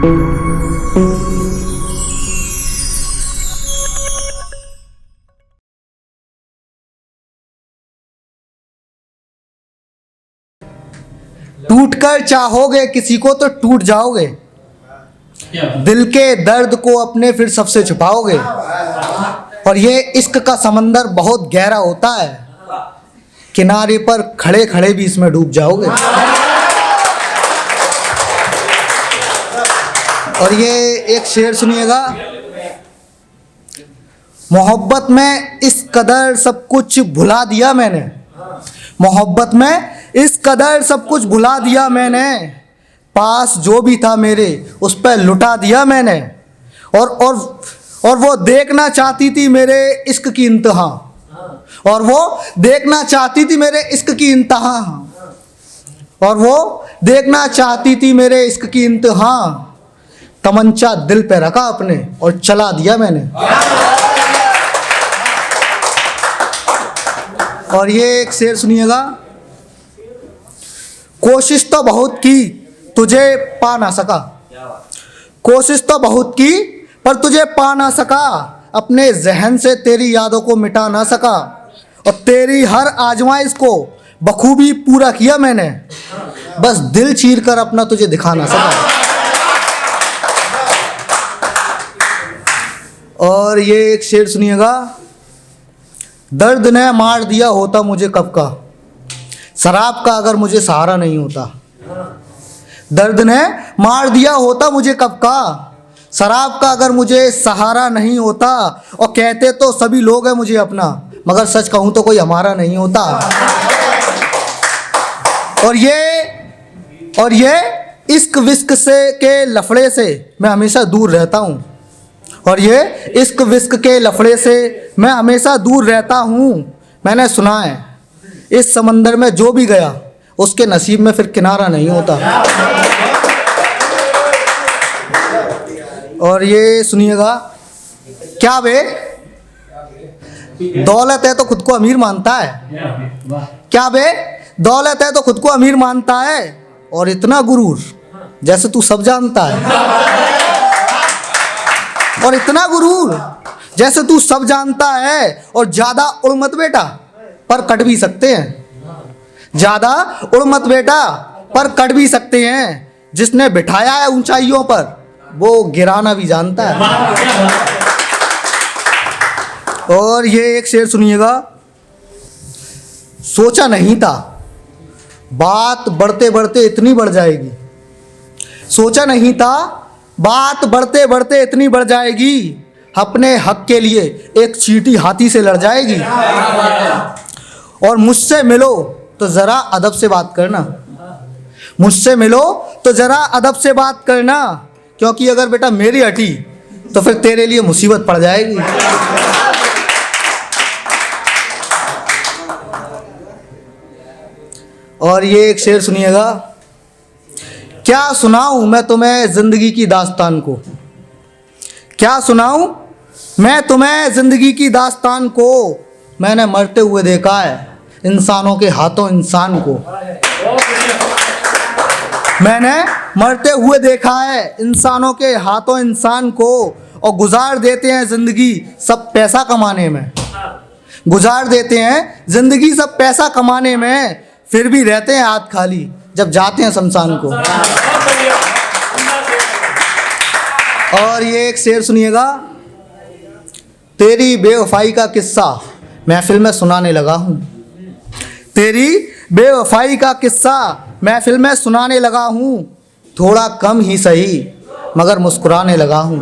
टूट कर चाहोगे किसी को तो टूट जाओगे, दिल के दर्द को अपने फिर सबसे छुपाओगे। और ये इश्क का समंदर बहुत गहरा होता है, किनारे पर खड़े खड़े भी इसमें डूब जाओगे। और ये एक शेर सुनिएगा, मोहब्बत में इस कदर सब कुछ भुला दिया मैंने, मोहब्बत में इस कदर सब कुछ भुला दिया मैंने, पास जो भी था मेरे उस पर लुटा दिया मैंने। और वो देखना चाहती थी मेरे इश्क की इंतहा, और वो देखना चाहती थी मेरे इश्क की इंतहा, और वो देखना चाहती थी मेरे इश्क की इंतहा। तमंचा दिल पे रखा अपने और चला दिया मैंने। और ये एक शेर सुनिएगा, कोशिश तो बहुत की तुझे पा ना सका, कोशिश तो बहुत की पर तुझे पा ना सका, अपने जहन से तेरी यादों को मिटा ना सका, और तेरी हर आजमाइश को बखूबी पूरा किया मैंने, बस दिल चीर कर अपना तुझे दिखा ना सका। और ये एक शेर सुनिएगा, दर्द ने मार दिया होता मुझे कब का, शराब का अगर मुझे सहारा नहीं होता, दर्द ने मार दिया होता मुझे कब का, शराब का अगर मुझे सहारा नहीं होता। और कहते तो सभी लोग हैं मुझे अपना, मगर सच कहूँ तो कोई हमारा नहीं होता। और ये इश्क विश्क से के लफड़े से मैं हमेशा दूर रहता हूँ, और ये इश्क विश्क के लफड़े से मैं हमेशा दूर रहता हूँ। मैंने सुना है इस समंदर में जो भी गया उसके नसीब में फिर किनारा नहीं होता। और ये सुनिएगा, क्या बे दौलत है तो खुद को अमीर मानता है, क्या बे दौलत है तो खुद को अमीर मानता है, और इतना गुरूर जैसे तू सब जानता है, और इतना गुरूर जैसे तू सब जानता है। और ज्यादा उड़ मत बेटा पर कट भी सकते हैं, ज्यादा उड़ मत बेटा पर कट भी सकते हैं, जिसने बिठाया है ऊंचाइयों पर वो गिराना भी जानता है। और ये एक शेर सुनिएगा, सोचा नहीं था बात बढ़ते बढ़ते इतनी बढ़ जाएगी, सोचा नहीं था बात बढ़ते बढ़ते इतनी बढ़ जाएगी, अपने हक के लिए एक चींटी हाथी से लड़ जाएगी। और मुझसे मिलो तो ज़रा अदब से बात करना, मुझसे मिलो तो ज़रा अदब से बात करना, क्योंकि अगर बेटा मेरी हटी तो फिर तेरे लिए मुसीबत पड़ जाएगी। और ये एक शेर सुनिएगा, क्या सुनाऊं मैं तुम्हें ज़िंदगी की दास्तान को, क्या सुनाऊं मैं तुम्हें ज़िंदगी की दास्तान को, मैंने मरते हुए देखा है इंसानों के हाथों इंसान को, मैंने मरते हुए देखा है इंसानों के हाथों इंसान को। और गुजार देते हैं ज़िंदगी सब पैसा कमाने में, गुजार देते हैं ज़िंदगी सब पैसा कमाने में, फिर भी रहते हैं हाथ खाली जब जाते हैं शमशान को। और ये एक शेर सुनिएगा, तेरी बेवफाई का किस्सा महफिल में सुनाने लगा हूँ, तेरी बेवफाई का किस्सा महफिल में सुनाने लगा हूँ, थोड़ा कम ही सही मगर मुस्कुराने लगा हूँ,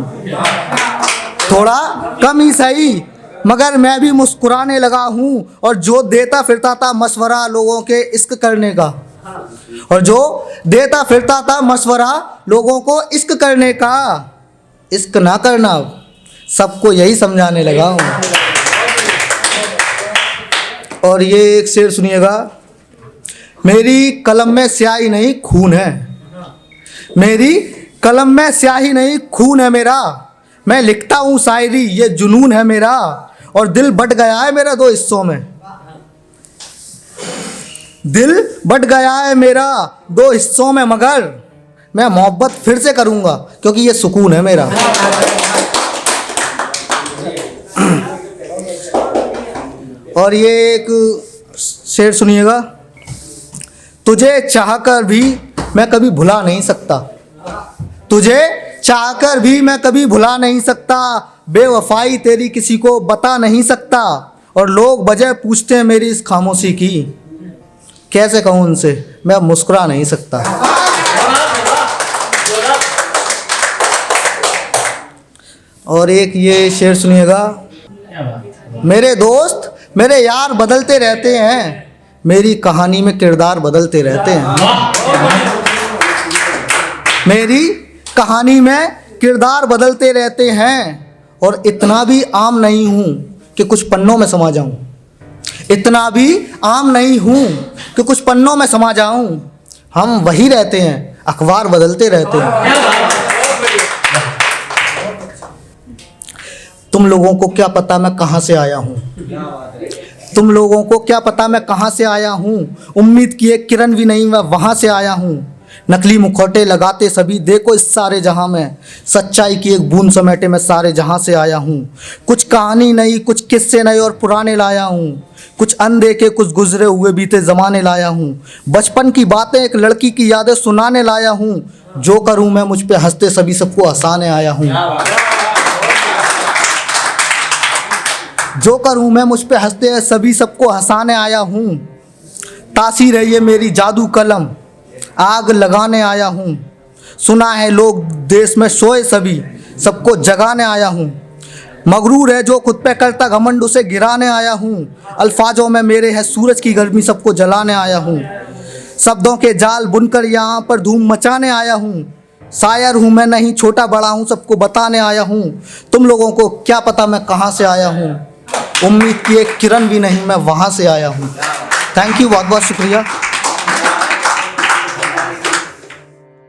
थोड़ा कम ही सही मगर मैं भी मुस्कुराने लगा हूँ। और जो देता फिरता था मशवरा लोगों के इश्क करने का, और जो देता फिरता था मशवरा लोगों को इश्क करने का, इश्क ना करना सबको यही समझाने लगा हूँ। और ये एक शेर सुनिएगा, मेरी कलम में स्याही नहीं खून है, मेरी कलम में स्याही नहीं खून है मेरा, मैं लिखता हूँ शायरी ये जुनून है मेरा, और दिल बट गया है मेरा दो हिस्सों में, दिल बट गया है मेरा दो हिस्सों में, मगर मैं मोहब्बत फिर से करूँगा, क्योंकि ये सुकून है मेरा। और ये एक शेर सुनिएगा। तुझे चाहकर भी मैं कभी भुला नहीं सकता, तुझे चाहकर भी मैं कभी भुला नहीं सकता, बेवफाई तेरी किसी को बता नहीं सकता, और लोग वजह पूछते हैं मेरी इस खामोशी की, कैसे कहूँ उनसे मैं अब मुस्कुरा नहीं सकता। और एक ये शेर सुनिएगा। मेरे दोस्त मेरे यार बदलते रहते हैं, मेरी कहानी में किरदार बदलते रहते हैं, मेरी कहानी में किरदार बदलते रहते हैं, और इतना भी आम नहीं हूँ कि कुछ पन्नों में समा जाऊँ, इतना भी आम नहीं हूँ कि कुछ पन्नों में समा जाऊँ। हम वही रहते हैं, अखबार बदलते रहते हैं। तुम लोगों को क्या पता मैं कहाँ से आया हूँ, तुम लोगों को क्या पता मैं कहाँ से आया हूँ, उम्मीद की एक किरण भी नहीं मैं वहाँ से आया हूँ। नकली मुखौटे लगाते सभी देखो इस सारे जहाँ में, सच्चाई की एक बूंद समेटे मैं सारे जहाँ से आया हूँ। कुछ कहानी नई, कुछ किस्से नए और पुराने लाया हूँ, कुछ अनदेखे कुछ गुजरे हुए बीते ज़माने लाया हूँ। बचपन की बातें एक लड़की की यादें सुनाने लाया हूँ, जो करूँ मैं मुझ पे हंसते सभी सबको हंसाने आया हूँ, जो करूँ मैं मुझ पे हंसते सभी सबको हंसाने आया हूँ। तासीर है ये मेरी जादू कलम, आग लगाने आया हूँ। सुना है लोग देश में सोए सभी, सबको जगाने आया हूँ। मगरूर है जो खुद पे करता घमंड उसे गिराने आया हूँ। अल्फाजों में मेरे है सूरज की गर्मी सबको जलाने आया हूँ। शब्दों के जाल बुनकर यहाँ पर धूम मचाने आया हूँ। शायर हूँ मैं नहीं छोटा बड़ा हूँ सबको बताने आया हूँ। तुम लोगों को क्या पता मैं कहाँ से आया हूँ, उम्मीद की एक किरण भी नहीं मैं वहाँ से आया हूँ। थैंक यू, बहुत बहुत शुक्रिया।